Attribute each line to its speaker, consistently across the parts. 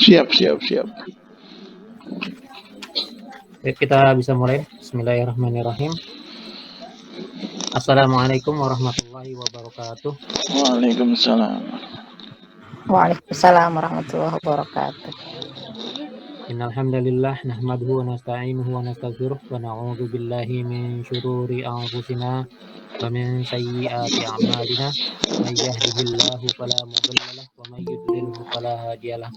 Speaker 1: Siap, siap, siap.
Speaker 2: Kita bisa mulai. Bismillahirrahmanirrahim. Assalamualaikum warahmatullahi wabarakatuh.
Speaker 1: Waalaikumsalam.
Speaker 3: Waalaikumsalam warahmatullahi wabarakatuh.
Speaker 2: Innal hamdalillah nahmaduhu wa nasta'inuhu wa nastaghfiruh wa na'udzu billahi min syururi anfusina wa min sayyiati a'malina. May yahdihillahu fala mudilla lahu wa may yudlilhu fala hadiyalah.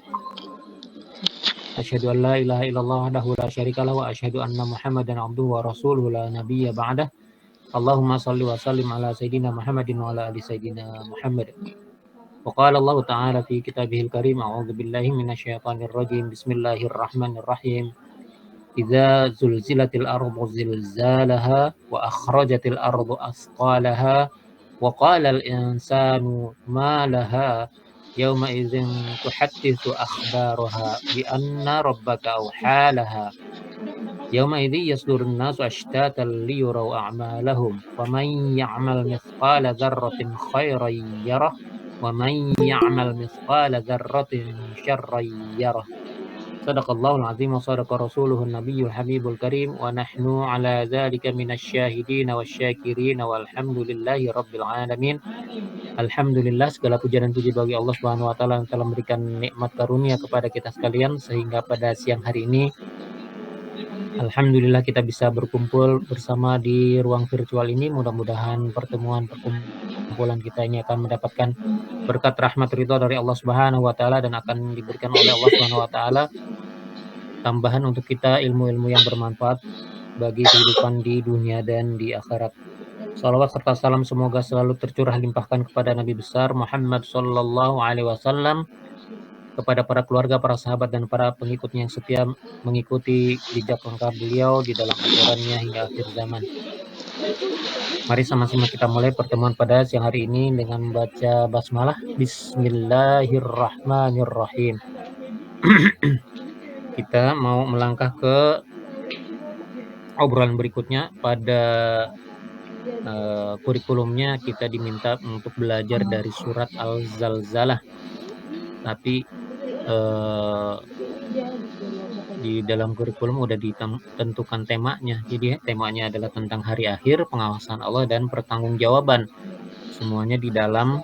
Speaker 2: Asyhadu an la ilaha illallah wahdahu la syarika lahu wa asyhadu anna Muhammadan abduhu wa rasuluhu la nabiyya ba'dah. Allahumma shalli wa sallim ala sayyidina Muhammadin wa ala ali sayyidina Muhammad. Wa qala Allah ta'ala fi kitabihil karim a'udzu billahi minasyaitonir rajim. Bismillahirrahmanirrahim. Idza zulzilatil ardu zilzalaha wa akhrajatil ardu asqalaha wa qala al insanu ma laha yawma idzin tuhadditsu akhbaraha bi anna rabbaka awhalaha yawma idzi yasdurun nasu ashtatan liyuraw a'malahum wa man ya'mal mithqala dzarratin khairan yarah wa man ya'mal mithqala dzarratin syarran yarah. Shadaqallahul azim wa shadaqa rasuluhun nabiyyul habibul karim wa nahnu ala dzalika minasyahidin wasyakirin walhamdulillahi rabbil alamin. Alhamdulillah, segala puja dan puji bagi Allah Subhanahu wa taala yang telah memberikan nikmat karunia kepada kita sekalian sehingga pada siang hari ini alhamdulillah kita bisa berkumpul bersama di ruang virtual ini. Mudah-mudahan perkumpulan kita ini akan mendapatkan berkat rahmat ridha dari Allah Subhanahu wa taala dan akan diberikan oleh Allah Subhanahu wa taala tambahan untuk kita ilmu-ilmu yang bermanfaat bagi kehidupan di dunia dan di akhirat. Salawat serta salam semoga selalu tercurah limpahkan kepada Nabi besar Muhammad sallallahu alaihi wasallam, kepada para keluarga, para sahabat dan para pengikutnya yang setia mengikuti jejak langkah beliau di dalam ajarannya hingga akhir zaman. Mari sama-sama kita mulai pertemuan pada siang hari ini dengan membaca basmalah. Bismillahirrahmanirrahim. Kita mau melangkah ke obrolan berikutnya. Pada kurikulumnya kita diminta untuk belajar dari surat Al-Zalzalah, tapi di dalam kurikulum udah ditentukan temanya. Jadi temanya adalah tentang hari akhir, pengawasan Allah dan pertanggungjawaban. Semuanya di dalam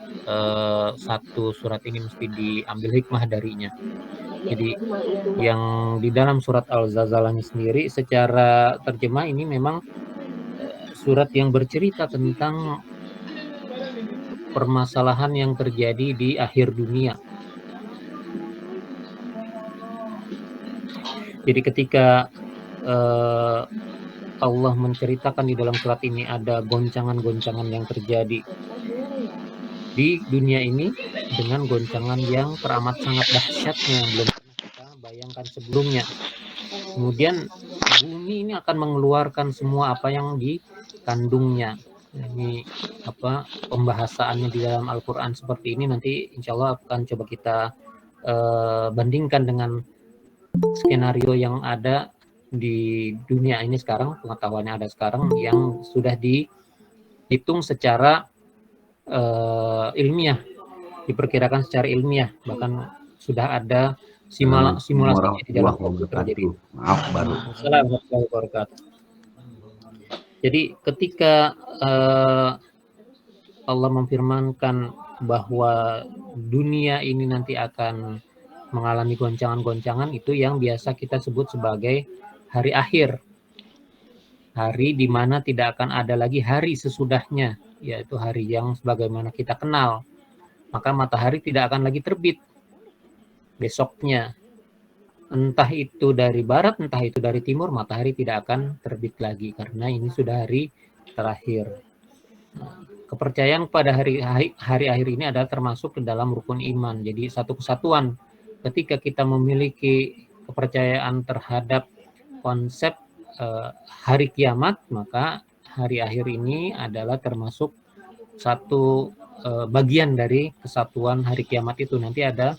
Speaker 2: satu surat ini mesti diambil hikmah darinya. Jadi yang di dalam surat Al-Zalzalahnya sendiri secara terjemah ini memang surat yang bercerita tentang permasalahan yang terjadi di akhir dunia. Jadi ketika Allah menceritakan di dalam surat ini ada goncangan-goncangan yang terjadi di dunia ini dengan goncangan yang teramat sangat dahsyatnya yang belum pernah kita bayangkan sebelumnya. Kemudian bumi ini akan mengeluarkan semua apa yang dikandungnya. Ini apa pembahasannya di dalam Al-Quran seperti ini, nanti insya Allah akan coba kita bandingkan dengan skenario yang ada di dunia ini sekarang, pengetahuannya ada sekarang yang sudah dihitung secara ilmiah, diperkirakan secara ilmiah, bahkan sudah ada simulasi di dalam komputer. Jadi
Speaker 4: maaf baru.
Speaker 2: Assalamualaikum warahmatullahi wabarakatuh. Jadi ketika Allah memfirmankan bahwa dunia ini nanti akan mengalami goncangan-goncangan, itu yang biasa kita sebut sebagai hari akhir. Hari di mana tidak akan ada lagi hari sesudahnya, yaitu hari yang sebagaimana kita kenal. Maka matahari tidak akan lagi terbit besoknya. Entah itu dari barat, entah itu dari timur, matahari tidak akan terbit lagi karena ini sudah hari terakhir. Kepercayaan pada hari akhir ini adalah termasuk ke dalam rukun iman. Jadi satu kesatuan. Ketika kita memiliki kepercayaan terhadap konsep hari kiamat, maka hari akhir ini adalah termasuk satu bagian dari kesatuan hari kiamat itu. Nanti ada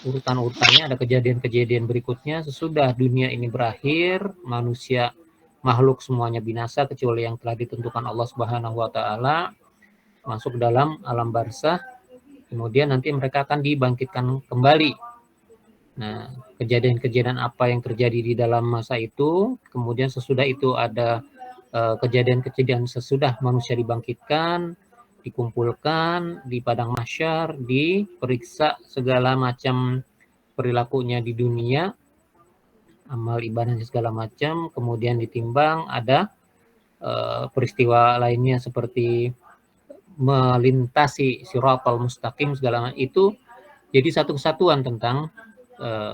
Speaker 2: urutan-urutannya, ada kejadian-kejadian berikutnya sesudah dunia ini berakhir, manusia makhluk semuanya binasa kecuali yang telah ditentukan Allah Subhanahu wa taala, masuk dalam alam barzakh. Kemudian nanti mereka akan dibangkitkan kembali Nah, kejadian-kejadian apa yang terjadi di dalam masa itu, kemudian sesudah itu ada kejadian-kejadian sesudah manusia dibangkitkan, dikumpulkan di padang mahsyar, diperiksa segala macam perilakunya di dunia, amal ibadahnya segala macam, kemudian ditimbang, ada peristiwa lainnya seperti melintasi siratal mustaqim segala macam, itu jadi satu kesatuan tentang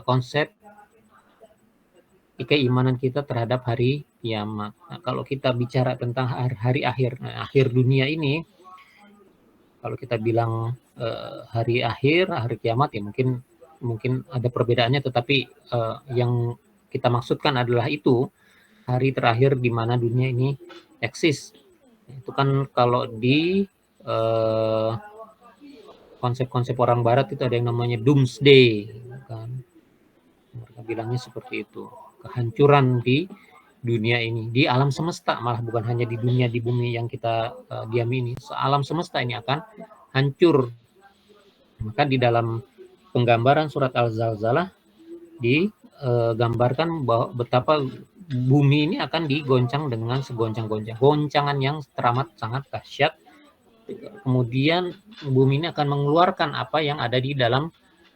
Speaker 2: konsep keimanan kita terhadap hari kiamat. Nah, kalau kita bicara tentang hari akhir, nah, akhir dunia ini, kalau kita bilang hari akhir, hari kiamat ya mungkin ada perbedaannya, tetapi yang kita maksudkan adalah itu hari terakhir di mana dunia ini eksis. Itu kan kalau di konsep-konsep orang barat itu ada yang namanya doomsday, kan? Mereka bilangnya seperti itu, kehancuran di dunia ini, di alam semesta, malah bukan hanya di dunia, di bumi yang kita diami ini, alam semesta ini akan hancur. Maka di dalam penggambaran surat Al-Zalzalah digambarkan bahwa betapa bumi ini akan digoncang dengan segoncang-goncang, goncangan yang teramat sangat dahsyat. Kemudian bumi ini akan mengeluarkan apa yang ada di dalam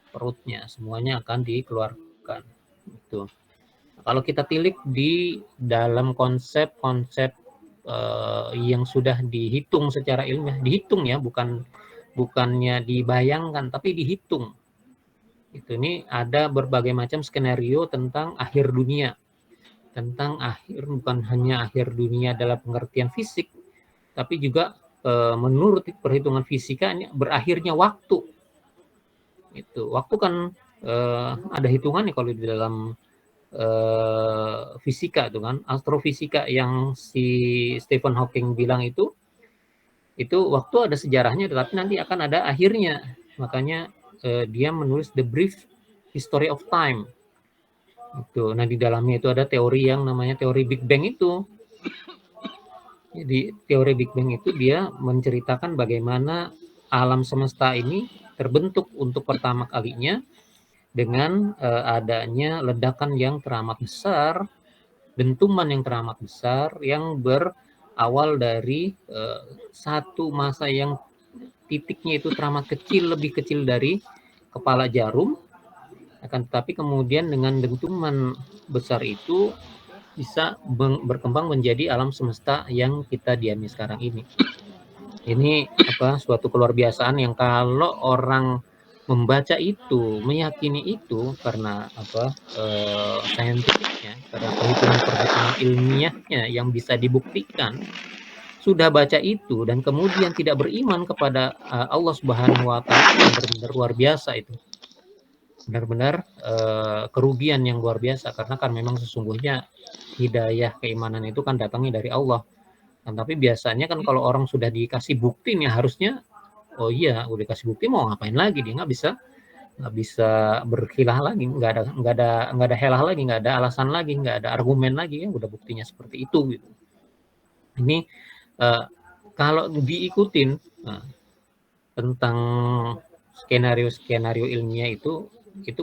Speaker 2: perutnya, semuanya akan dikeluarkan. Itu. Kalau kita tilik di dalam konsep-konsep yang sudah dihitung secara ilmiah, dihitung ya, bukannya dibayangkan, tapi dihitung. Itu ini ada berbagai macam skenario tentang akhir dunia, tentang akhir, bukan hanya akhir dunia dalam pengertian fisik, tapi juga menurut perhitungan fisika ini berakhirnya waktu. Itu waktu kan ada hitungannya kalau di dalam fisika itu kan, astrofisika yang si Stephen Hawking bilang itu waktu ada sejarahnya, tetapi nanti akan ada akhirnya. Makanya dia menulis The Brief History of Time. Itu. Nah, di dalamnya itu ada teori yang namanya teori Big Bang itu. Jadi teori Big Bang itu dia menceritakan bagaimana alam semesta ini terbentuk untuk pertama kalinya dengan adanya ledakan yang teramat besar, dentuman yang teramat besar, yang berawal dari satu masa yang titiknya itu teramat kecil, lebih kecil dari kepala jarum, akan tetapi kemudian dengan dentuman besar itu bisa berkembang menjadi alam semesta yang kita diami sekarang ini. Ini suatu keluar biasaan yang kalau orang membaca itu, meyakini itu karena saintifiknya, karena perhitungan ilmiahnya yang bisa dibuktikan, sudah baca itu dan kemudian tidak beriman kepada Allah Subhanahu wa taala, benar-benar luar biasa itu. Benar-benar kerugian yang luar biasa, karena kan memang sesungguhnya hidayah keimanan itu kan datangnya dari Allah. Nah, tapi biasanya kan kalau orang sudah dikasih bukti nih, harusnya oh iya udah dikasih bukti mau ngapain lagi, dia nggak bisa berkilah lagi, nggak ada helah lagi, nggak ada alasan lagi, nggak ada argumen lagi, ya udah buktinya seperti itu gitu. Ini kalau diikutin tentang skenario ilmiah itu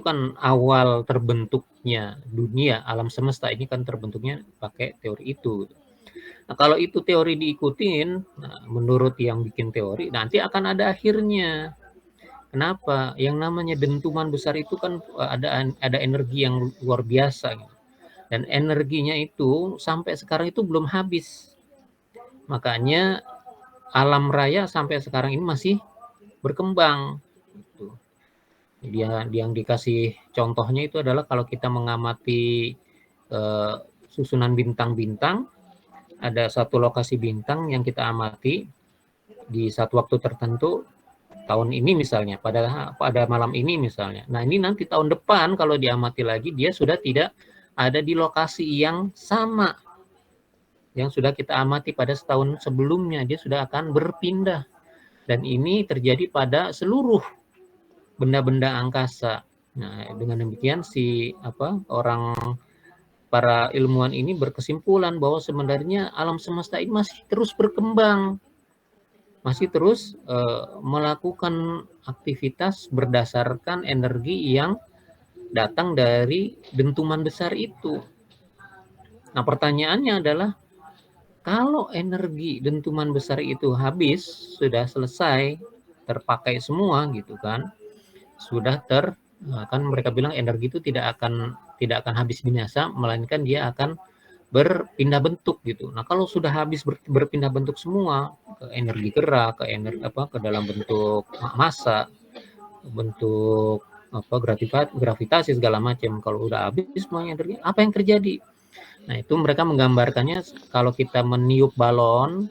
Speaker 2: kan awal terbentuknya dunia, alam semesta ini kan terbentuknya pakai teori itu. Nah, kalau itu teori diikutin, nah, menurut yang bikin teori, nanti akan ada akhirnya. Kenapa? Yang namanya dentuman besar itu kan ada energi yang luar biasa, gitu. Dan energinya itu sampai sekarang itu belum habis. Makanya alam raya sampai sekarang ini masih berkembang. Yang dikasih contohnya itu adalah kalau kita mengamati susunan bintang-bintang, ada satu lokasi bintang yang kita amati di satu waktu tertentu, tahun ini misalnya, pada malam ini misalnya. Nah, ini nanti tahun depan kalau diamati lagi, dia sudah tidak ada di lokasi yang sama yang sudah kita amati pada setahun sebelumnya, dia sudah akan berpindah. Dan ini terjadi pada seluruh benda-benda angkasa. Nah, dengan demikian para ilmuwan ini berkesimpulan bahwa sebenarnya alam semesta ini masih terus berkembang, masih terus melakukan aktivitas berdasarkan energi yang datang dari dentuman besar itu. Nah, pertanyaannya adalah kalau energi dentuman besar itu habis, sudah selesai, terpakai semua gitu kan, sudah kan mereka bilang energi itu tidak akan habis binasa, melainkan dia akan berpindah bentuk gitu. Nah, kalau sudah habis berpindah bentuk semua, ke energi gerak, ke dalam bentuk massa, bentuk gravitasi segala macam. Kalau udah habis semuanya energi, apa yang terjadi? Nah, itu mereka menggambarkannya kalau kita meniup balon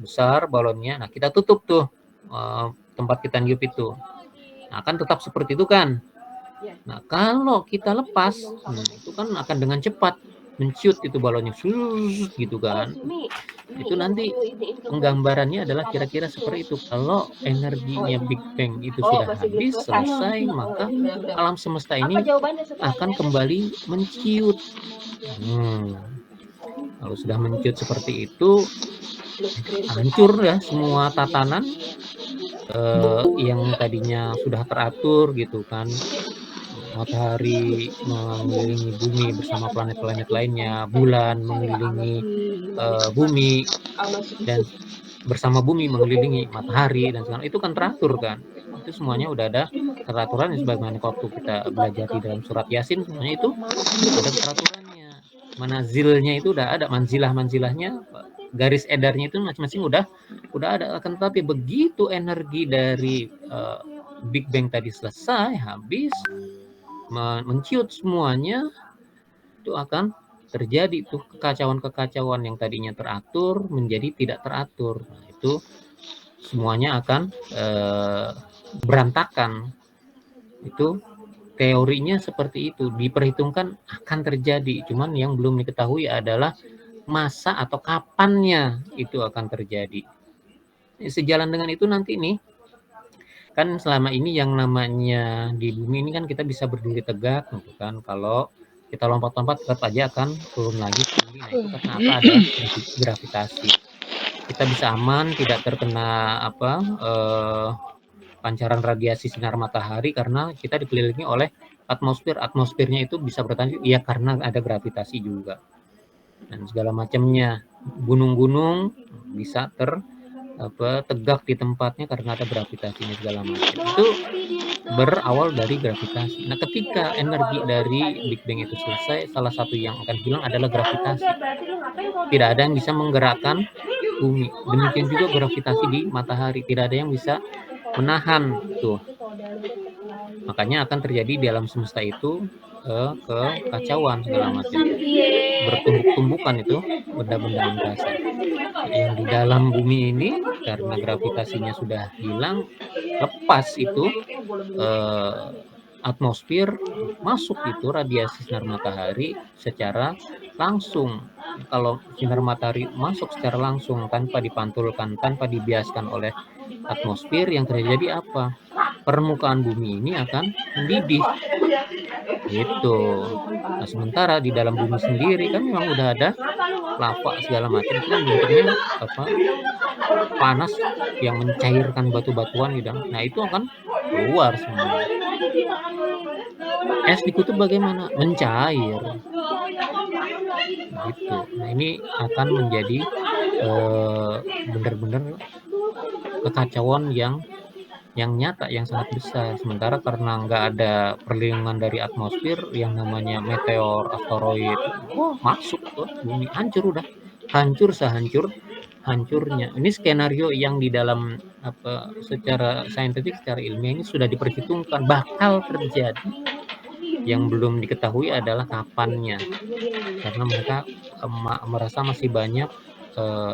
Speaker 2: besar balonnya. Nah, kita tutup tuh tempat kita niup itu. Nah, kan tetap seperti itu kan. Nah, kalau kita lepas, itu kan akan dengan cepat menciut itu balonnya, gitu kan. Itu nanti penggambarannya adalah kira-kira seperti itu. Kalau energinya Big Bang itu sudah habis, selesai, maka alam semesta ini akan kembali menciut. Kalau sudah menciut seperti itu, hancur ya semua tatanan yang tadinya sudah teratur gitu kan. Matahari mengelilingi bumi bersama planet-planet lainnya, bulan mengelilingi bumi, dan bersama bumi mengelilingi matahari, dan segala itu kan teratur kan. Itu semuanya udah ada peraturan, sebagaimana waktu kita belajar di dalam surat Yasin, semuanya itu ada peraturannya. Manazilnya itu udah ada, manzilahnya, garis edarnya itu masing-masing udah ada. Akan tetapi begitu energi dari Big Bang tadi selesai, habis, menciut semuanya, itu akan terjadi tuh kekacauan yang tadinya teratur menjadi tidak teratur. Nah, itu semuanya akan berantakan. Itu teorinya seperti itu, diperhitungkan akan terjadi. Cuman yang belum diketahui adalah masa atau kapannya itu akan terjadi. Sejalan dengan itu nanti nih, kan selama ini yang namanya di bumi ini kan kita bisa berdiri tegak gitu kan. Kalau kita lompat-lompat tetap aja akan turun lagi tinggi. Nah, itu karena apa? Ada gravitasi. Kita bisa aman, tidak terkena pancaran radiasi sinar matahari karena kita dikelilingi oleh atmosfer. Atmosfernya itu bisa bertahan ya karena ada gravitasi juga. Dan segala macamnya. Gunung-gunung bisa tegak di tempatnya karena ada gravitasinya segala macam. Itu berawal dari gravitasi. Nah, ketika energi dari Big Bang itu selesai, salah satu yang akan hilang adalah gravitasi. Tidak ada yang bisa menggerakkan bumi. Demikian juga gravitasi di matahari, tidak ada yang bisa menahan tuh. Makanya akan terjadi di alam semesta itu kekacauan segala macam. Bertumbuk-tumbukan itu benda-benda angkasa. Yang di dalam bumi ini karena gravitasinya sudah hilang, lepas itu atmosfer, masuk itu radiasi sinar matahari secara langsung. Kalau sinar matahari masuk secara langsung tanpa dipantulkan, tanpa dibiaskan oleh atmosfer, yang terjadi apa? Permukaan bumi ini akan mendidih. Gitu. Nah, sementara di dalam bumi sendiri kan memang udah ada lava segala macam, itu kan bentuknya panas yang mencairkan batu-batuan di dalam. Nah, itu akan keluar semua. Es di kutub bagaimana? Mencair. Gitu. Nah, ini akan menjadi benar-benar kekacauan yang nyata, yang sangat besar. Sementara karena nggak ada perlindungan dari atmosfer, yang namanya meteor, asteroid, masuk ke bumi, hancur udah. Hancur sehancur-hancurnya. Ini skenario yang di dalam secara saintifik, secara ilmiah ini sudah diperhitungkan bakal terjadi. Yang belum diketahui adalah kapannya. Karena mereka merasa masih banyak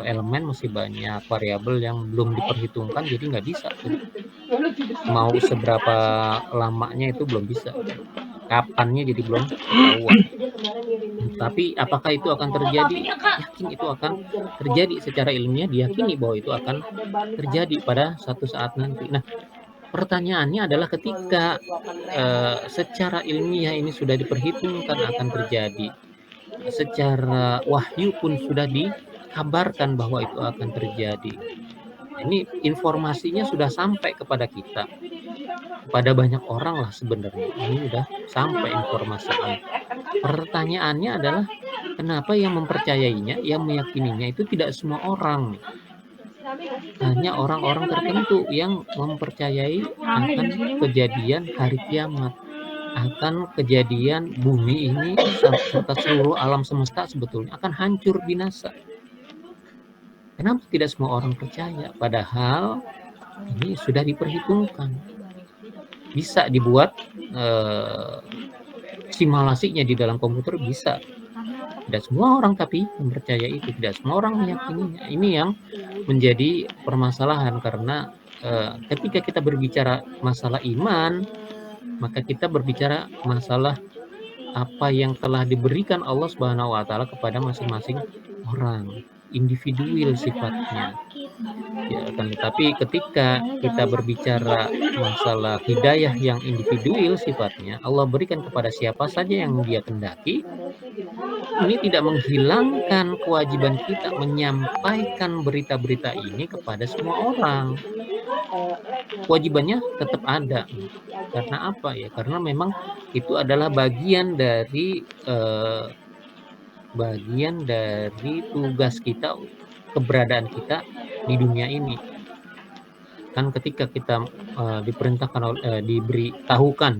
Speaker 2: elemen, masih banyak variabel yang belum diperhitungkan, jadi nggak bisa tuh. Mau seberapa lamanya itu belum bisa, kapannya jadi belum ketahuan. Tapi apakah itu akan terjadi? Yakin itu akan terjadi, secara ilmiah diyakini bahwa itu akan terjadi pada suatu saat nanti. Nah, pertanyaannya adalah ketika secara ilmiah ini sudah diperhitungkan akan terjadi, secara wahyu pun sudah dikabarkan bahwa itu akan terjadi. Ini informasinya sudah sampai kepada kita. pada banyak orang lah sebenarnya ini udah sampai informasi ini. Pertanyaannya adalah kenapa yang mempercayainya, yang meyakininya itu tidak semua orang. Hanya orang-orang tertentu yang mempercayai akan kejadian hari kiamat, akan kejadian bumi ini serta seluruh alam semesta sebetulnya akan hancur binasa. Kenapa tidak semua orang percaya? Padahal ini sudah diperhitungkan. Bisa dibuat simulasinya di dalam komputer bisa. Tidak semua orang tapi mempercayai itu, tidak semua orang meyakininya. Ini yang menjadi permasalahan karena ketika kita berbicara masalah iman, maka kita berbicara masalah apa yang telah diberikan Allah Subhanahu wa taala kepada masing-masing orang, individual sifatnya. Ya, kan tetapi ketika kita berbicara masalah hidayah yang individual sifatnya, Allah berikan kepada siapa saja yang dia kendaki. Ini tidak menghilangkan kewajiban kita menyampaikan berita-berita ini kepada semua orang. Kewajibannya tetap ada. Karena apa ya? Karena memang itu adalah bagian dari tugas kita, keberadaan kita di dunia ini. Kan ketika kita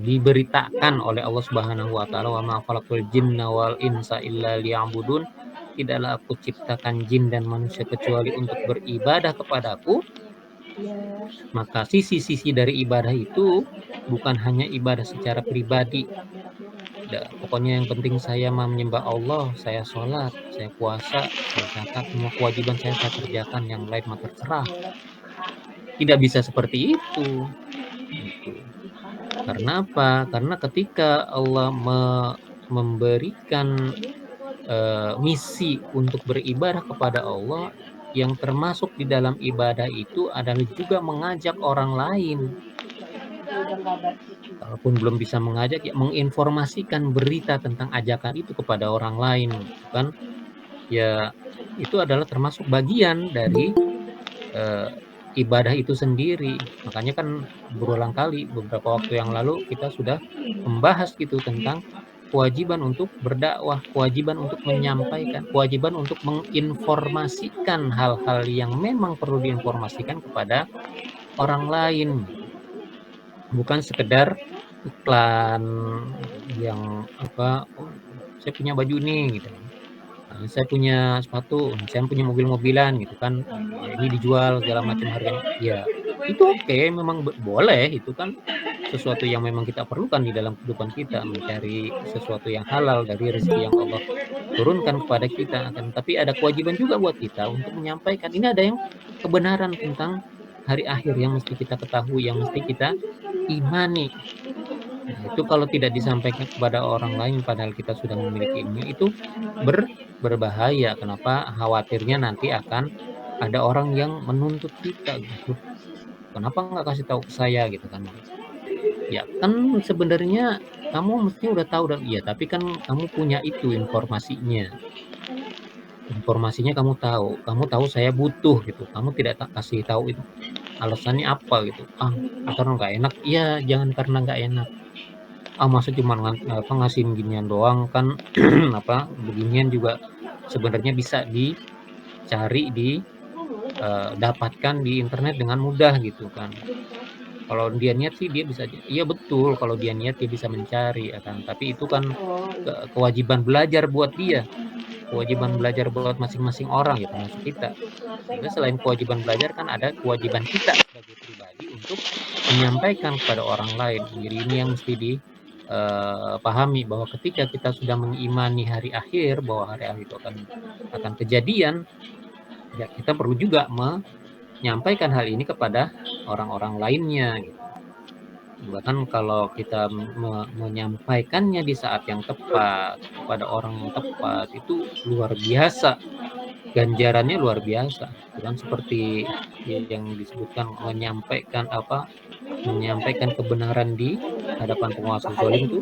Speaker 2: diberitakan oleh Allah Subhanahu wa taala, wa ma khalaqtul jinna wal insa illa liya'budun, tidaklah aku ciptakan jin dan manusia kecuali untuk beribadah kepadaku. Maka sisi-sisi dari ibadah itu bukan hanya ibadah secara pribadi. Pokoknya yang penting saya menyembah Allah, saya sholat, saya puasa, saya zakat, semua kewajiban saya kerjakan, yang lain mah terserah. Tidak bisa seperti itu. Gitu. Karena apa? Karena ketika Allah memberikan misi untuk beribadah kepada Allah, yang termasuk di dalam ibadah itu adalah juga mengajak orang lain. Walaupun belum bisa mengajak, ya menginformasikan berita tentang ajakan itu kepada orang lain, kan? Ya itu adalah termasuk bagian dari ibadah itu sendiri. Makanya kan berulang kali beberapa waktu yang lalu kita sudah membahas gitu tentang kewajiban untuk berdakwah, kewajiban untuk menyampaikan, kewajiban untuk menginformasikan hal-hal yang memang perlu diinformasikan kepada orang lain. Bukan sekedar iklan yang apa, oh, saya punya baju nih gitu. Saya punya sepatu, saya punya mobil-mobilan gitu kan, ya ini dijual segala macam harganya. Ya itu oke, memang boleh, itu kan sesuatu yang memang kita perlukan di dalam kehidupan kita, mencari sesuatu yang halal dari rezeki yang Allah turunkan kepada kita. Tapi ada kewajiban juga buat kita untuk menyampaikan. Ini ada yang kebenaran tentang hari akhir yang mesti kita ketahui, yang mesti kita imani. Nah, itu kalau tidak disampaikan kepada orang lain padahal kita sudah memiliki ilmu, itu berbahaya. Kenapa? Khawatirnya nanti akan ada orang yang menuntut kita gitu. Kenapa nggak kasih tahu ke saya gitu kan? Ya kan sebenarnya kamu mesti udah tahu dan iya, tapi kan kamu punya itu informasinya. Informasinya kamu tahu saya butuh gitu. Kamu tidak kasih tahu itu. Alasannya apa gitu? Karena nggak enak. Iya, jangan karena nggak enak. Masa cuma ngasihin ginian doang kan. Apa beginian juga sebenarnya bisa dicari, dapatkan di internet dengan mudah gitu kan. Kalau dia niat sih dia bisa, iya betul, kalau dia niat dia bisa mencari ya kan. Tapi itu kan kewajiban belajar buat dia, kewajiban belajar buat masing-masing orang ya, termasuk kita. Jadi selain kewajiban belajar kan ada kewajiban kita sebagai pribadi untuk menyampaikan kepada orang lain. Jadi ini yang mesti pahami, bahwa ketika kita sudah mengimani hari akhir, bahwa hari akhir itu akan kejadian, ya kita perlu juga menyampaikan hal ini kepada orang-orang lainnya gitu. Bahkan kalau kita menyampaikannya di saat yang tepat kepada orang yang tepat, itu luar biasa, ganjarannya luar biasa. Bukan seperti yang disebutkan menyampaikan kebenaran di hadapan penguasa zalim itu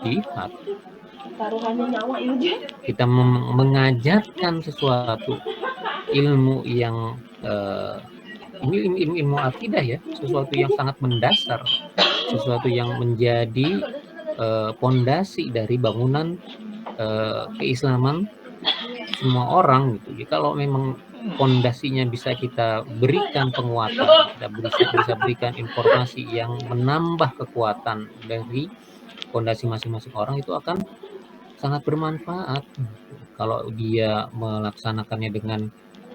Speaker 2: jihad. Kita mengajarkan sesuatu ilmu yang ini ilmu akidah ya, sesuatu yang sangat mendasar. sesuatu yang menjadi pondasi dari bangunan keislaman semua orang gitu. Jadi kalau memang pondasinya bisa kita berikan penguatan, kita bisa berikan informasi yang menambah kekuatan dari pondasi masing-masing orang, itu akan sangat bermanfaat. Kalau dia melaksanakannya dengan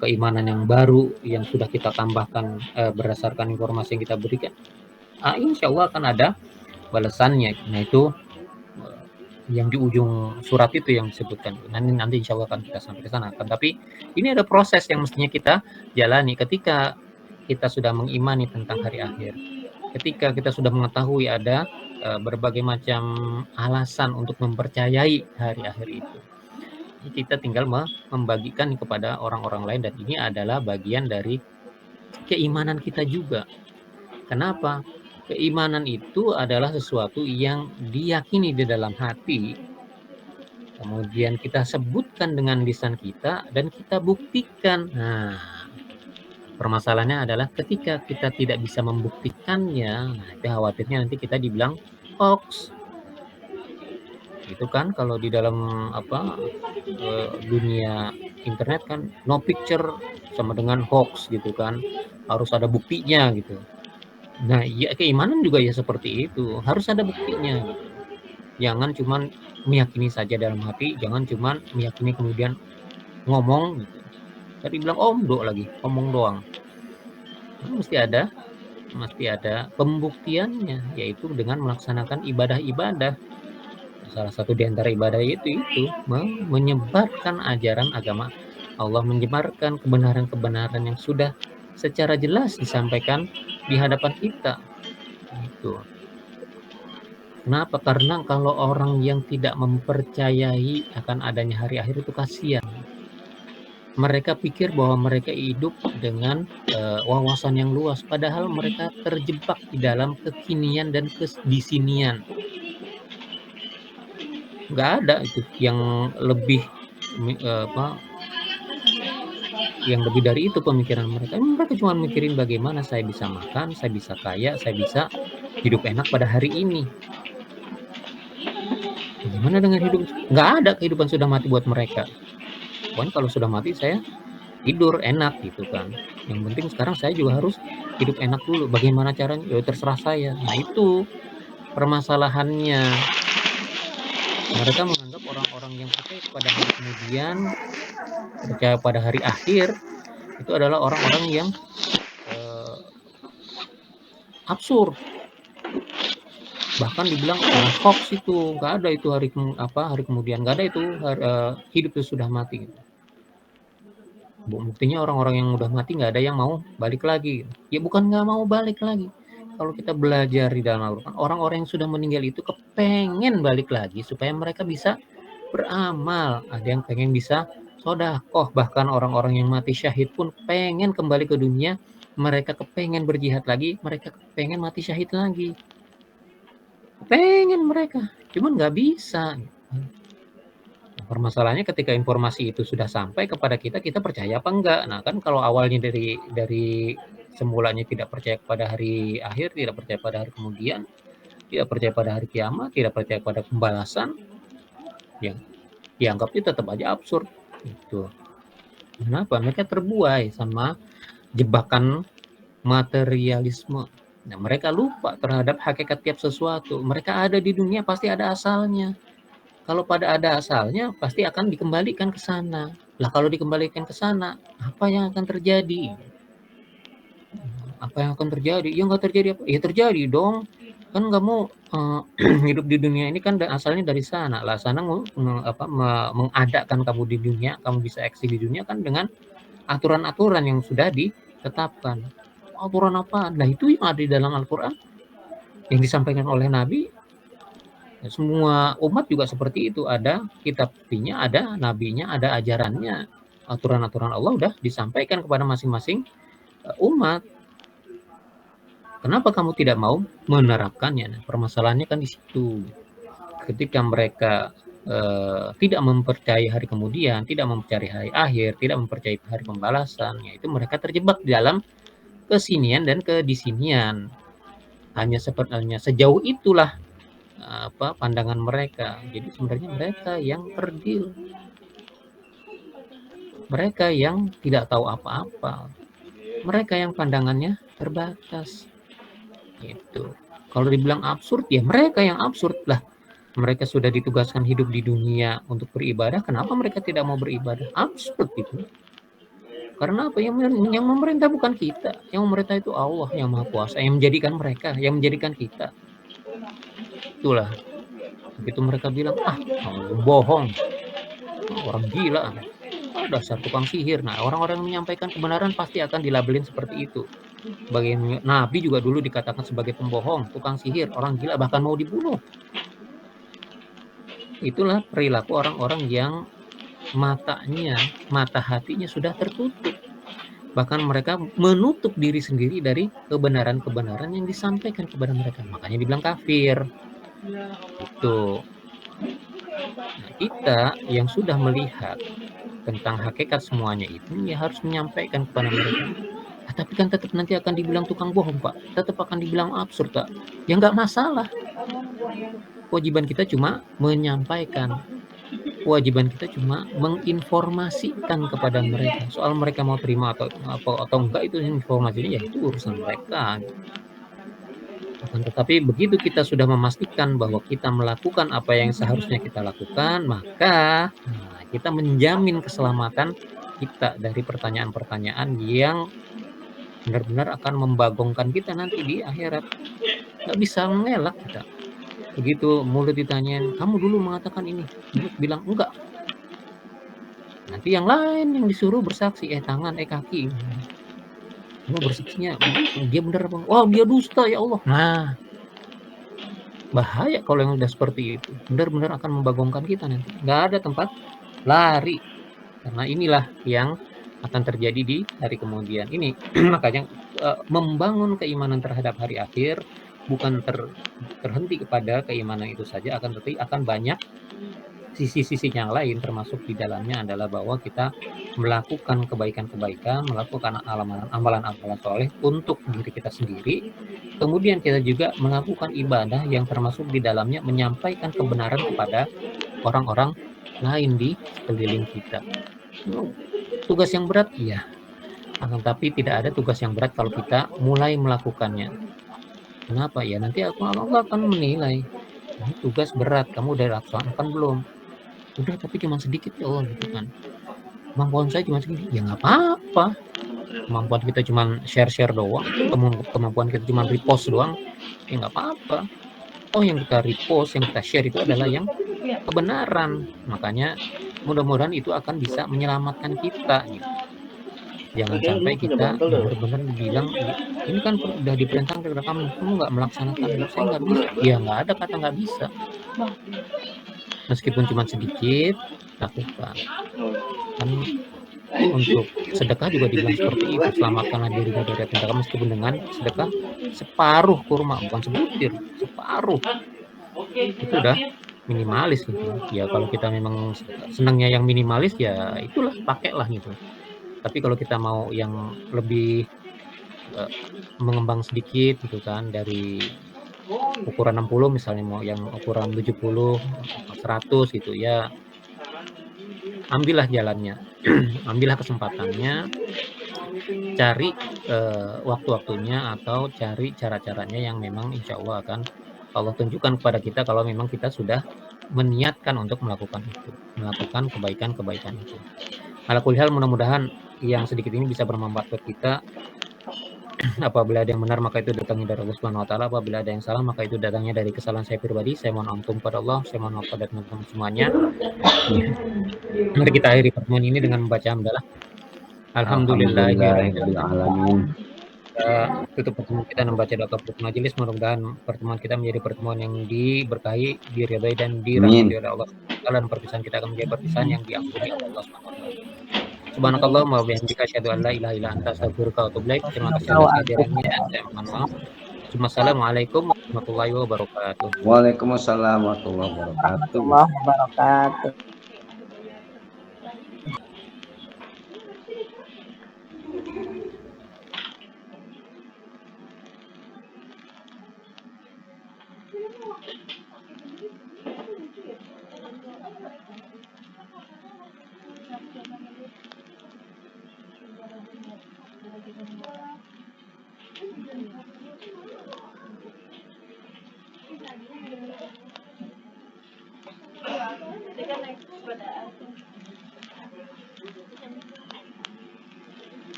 Speaker 2: keimanan yang baru yang sudah kita tambahkan berdasarkan informasi yang kita berikan, insya Allah akan ada balasannya. Nah itu yang di ujung surat itu yang disebutkan. Nanti insya Allah akan kita sampai ke sana. Tapi ini ada proses yang mestinya kita jalani ketika kita sudah mengimani tentang hari akhir. Ketika kita sudah mengetahui ada berbagai macam alasan untuk mempercayai hari akhir itu. Kita tinggal membagikan kepada orang-orang lain, dan ini adalah bagian dari keimanan kita juga. Kenapa? Keimanan itu adalah sesuatu yang diyakini di dalam hati, kemudian kita sebutkan dengan lisan kita, dan kita buktikan. Nah, permasalahannya adalah ketika kita tidak bisa membuktikannya, nah itu khawatirnya nanti kita dibilang hoax. Itu kan kalau di dalam dunia internet kan no picture sama dengan hoax gitu kan, harus ada buktinya gitu. Nah, ya keimanan juga ya seperti itu, harus ada buktinya gitu. Jangan cuman meyakini saja dalam hati, jangan cuman meyakini kemudian ngomong gitu. Tadi bilang omdo lagi, ngomong doang. Mesti ada pembuktiannya, yaitu dengan melaksanakan ibadah-ibadah. Salah satu di antara ibadah itu menyebarkan ajaran agama Allah, menyebarkan kebenaran-kebenaran yang sudah secara jelas disampaikan di hadapan kita. Itu. Kenapa? Karena kalau orang yang tidak mempercayai akan adanya hari akhir itu kasihan. Mereka pikir bahwa mereka hidup dengan wawasan yang luas, padahal mereka terjebak di dalam kekinian dan kedisinian. Nggak ada itu yang lebih yang lebih dari itu pemikiran mereka. Mereka cuma mikirin bagaimana saya bisa makan, saya bisa kaya, saya bisa hidup enak pada hari ini. Gimana dengan hidup? Nggak ada kehidupan sudah mati buat mereka. Pokoknya kalau sudah mati saya tidur enak gitu kan. Yang penting sekarang saya juga harus hidup enak dulu. Bagaimana caranya? Ya terserah saya. Nah itu permasalahannya. Mereka menganggap orang-orang yang percaya pada hari kemudian, percaya pada hari akhir, itu adalah orang-orang yang absurd. Bahkan dibilang hoax itu, nggak ada itu hari kemudian, nggak ada itu hidup itu sudah mati. Buktinya orang-orang yang udah mati nggak ada yang mau balik lagi. Ya bukan nggak mau balik lagi. Kalau kita belajar di dalam Al-Quran, orang-orang yang sudah meninggal itu kepengen balik lagi supaya mereka bisa beramal. Ada yang pengen bisa sedekah, bahkan orang-orang yang mati syahid pun pengen kembali ke dunia. Mereka kepengen berjihad lagi, mereka kepengen mati syahid lagi. Pengen mereka, cuman nggak bisa. Permasalahannya ketika informasi itu sudah sampai kepada kita, kita percaya apa enggak? Nah kan kalau awalnya dari semulanya tidak percaya kepada hari akhir, tidak percaya pada hari kemudian, tidak percaya pada hari kiamat, tidak percaya pada pembalasan, ya dianggapnya tetap aja absurd. Itu. Kenapa? Mereka terbuai sama jebakan materialisme. Nah, mereka lupa terhadap hakikat tiap sesuatu. Mereka ada di dunia pasti ada asalnya. Kalau pada ada asalnya, pasti akan dikembalikan ke sana. Lah kalau dikembalikan ke sana, apa yang akan terjadi? Apa yang akan terjadi? Ya nggak terjadi apa? Ya terjadi dong. Kan kamu hidup di dunia ini kan asalnya dari sana. Lah sana mengadakan kamu di dunia, kamu bisa eksis di dunia kan dengan aturan-aturan yang sudah ditetapkan. Aturan apa? Nah itu yang ada di dalam Al-Quran. Yang disampaikan oleh Nabi. Semua umat juga seperti itu, ada kitabnya, ada nabinya, ada ajarannya, aturan-aturan Allah udah disampaikan kepada masing-masing umat. Kenapa kamu tidak mau menerapkannya? Nah, permasalahannya kan di situ. Ketika mereka tidak mempercayai hari kemudian, tidak mempercayai hari akhir, tidak mempercayai hari pembalasan, yaitu mereka terjebak di dalam kesinian dan kedisinian. hanya sejauh itulah pandangan mereka. Jadi sebenarnya mereka yang kerdil, mereka yang tidak tahu apa-apa, mereka yang pandangannya terbatas. Gitu. Kalau dibilang absurd, ya mereka yang absurd lah. Mereka sudah ditugaskan hidup di dunia untuk beribadah, kenapa mereka tidak mau beribadah? Absurd itu. Karena apa? Yang memerintah bukan kita, yang memerintah itu Allah yang Maha Kuasa, yang menjadikan mereka, yang menjadikan kita. Itulah. Begitu mereka bilang, bohong, orang gila, dasar tukang sihir. Nah, orang-orang yang menyampaikan kebenaran pasti akan dilabelin seperti itu. Bagian Nabi juga dulu dikatakan sebagai pembohong, tukang sihir, orang gila, bahkan mau dibunuh. Itulah perilaku orang-orang yang mata hatinya sudah tertutup. Bahkan mereka menutup diri sendiri dari kebenaran-kebenaran yang disampaikan kepada mereka. Makanya dibilang kafir. Itu. Nah, kita yang sudah melihat tentang hakikat semuanya itu, ya harus menyampaikan kepada mereka. Tapi kan tetap nanti akan dibilang tukang bohong, Pak. Tetap akan dibilang absurd, Pak. Ya nggak masalah. Kewajiban kita cuma menyampaikan. Kewajiban kita cuma menginformasikan kepada mereka. Soal mereka mau terima atau enggak, itu informasinya ya itu urusan mereka. Akan tetapi begitu kita sudah memastikan bahwa kita melakukan apa yang seharusnya kita lakukan, maka kita menjamin keselamatan kita dari pertanyaan-pertanyaan yang benar-benar akan membagongkan kita nanti di akhirat. Nggak bisa mengelak kita. Begitu mulut ditanyain, kamu dulu mengatakan ini, mulut bilang enggak. Nanti yang lain yang disuruh bersaksi, tangan, kaki. Kamu bersaksinya, dia benar apa? Oh, dia dusta ya Allah. Nah, bahaya kalau yang udah seperti itu. Benar-benar akan membagongkan kita nanti. Nggak ada tempat lari. Karena inilah yang akan terjadi di hari kemudian ini. Makanya membangun keimanan terhadap hari akhir bukan terhenti kepada keimanan itu saja, tetapi akan banyak sisi-sisi yang lain, termasuk di dalamnya adalah bahwa kita melakukan kebaikan-kebaikan, melakukan amalan-amalan soleh untuk diri kita sendiri. Kemudian kita juga melakukan ibadah yang termasuk di dalamnya menyampaikan kebenaran kepada orang-orang lain di sekeliling kita. Tugas yang berat, iya. Tapi tidak ada tugas yang berat kalau kita mulai melakukannya. Kenapa? Ya nanti Allah akan menilai. Ini tugas berat, kamu udah laksanakan belum? Udah, tapi cuma sedikit ya Allah, gitu kan. Kemampuan saya cuma segini, ya nggak apa-apa. Kemampuan kita cuma share doang, kemampuan kita cuma repost doang, ya nggak apa-apa. Yang kita repost, yang kita share itu adalah yang kebenaran. Makanya mudah-mudahan itu akan bisa menyelamatkan kita gitu. Jangan sampai kita benar-benar dibilang, ini kan udah diperintahkan kepada kamu nggak melaksanakan. Saya nggak bisa. Ya nggak ada kata nggak bisa. Meskipun cuma sedikit, lakukan. Kan untuk sedekah juga dibilang seperti itu, selamatkanlah dirimu dari api neraka meskipun dengan sedekah separuh kurma, bukan sebutir, separuh. Itu udah minimalis gitu. Ya kalau kita memang senangnya yang minimalis, ya itulah, pakailah gitu. Tapi kalau kita mau yang lebih mengembang sedikit gitu kan, dari ukuran 60 misalnya mau yang ukuran 70, 100 gitu ya, ambillah jalannya. Ambillah kesempatannya, cari waktu-waktunya atau cari cara-caranya yang memang insya Allah akan Allah tunjukkan kepada kita kalau memang kita sudah meniatkan untuk melakukan itu, melakukan kebaikan-kebaikan itu. Ala kulli hal, mudah-mudahan yang sedikit ini bisa bermanfaat buat kita. Apabila ada yang benar maka itu datangnya dari Allah Subhanahu wa taala, apabila ada yang salah maka itu datangnya dari kesalahan saya pribadi. Saya mohon ampun kepada Allah, saya mohon maaf kepada teman-teman semuanya. Mari kita akhiri pertemuan ini dengan membaca hamdalah. Alhamdulillahirabbil alamin. Tutup pertemuan kita membaca doa kafaratul majelis. Mudah-mudahan pertemuan kita menjadi pertemuan yang diberkahi, diridhai dan dirahmati oleh Allah Subhanahu wa taala, dan perpisahan kita akan menjadi perpisahan yang diampuni oleh Allah Subhanahu wa taala. Subhanakallahumma wa bihamdika asyhadu an la ilaha illa anta astaghfiruka wa atubu ilaik. Terima kasih atas kehadirannya. Saya mohon maaf. Wassalamualaikum warahmatullahi wabarakatuh.
Speaker 4: Waalaikumsalam warahmatullahi wabarakatuh.
Speaker 3: Warahmatullahi wabarakatuh.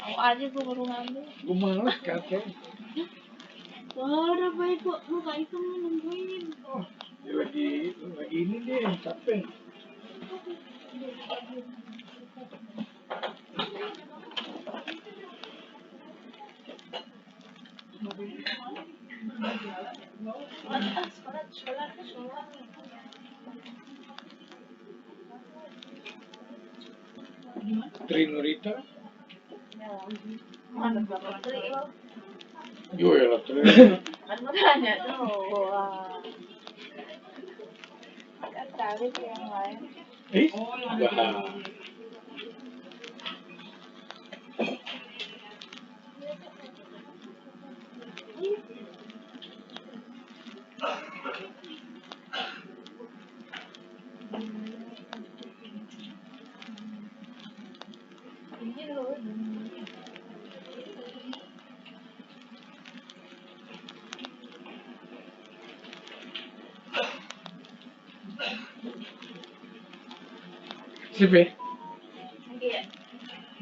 Speaker 5: Tahu aja gue baru ngambil.
Speaker 1: Gue males kakek.
Speaker 5: Wah, udah baik kok. Lu gak itu nungguin.
Speaker 1: Oh, dia lagi ini deh, capek. Trinurita?
Speaker 5: Mana berapa tri lo?
Speaker 1: Yo ya lah, Tri.
Speaker 5: Kan gue tanya doang. Kan cari ke yang lain.
Speaker 1: Wah.
Speaker 5: Ini lo.
Speaker 1: Sip ya?
Speaker 5: Iya.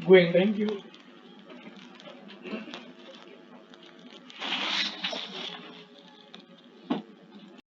Speaker 1: Gue yang thank you.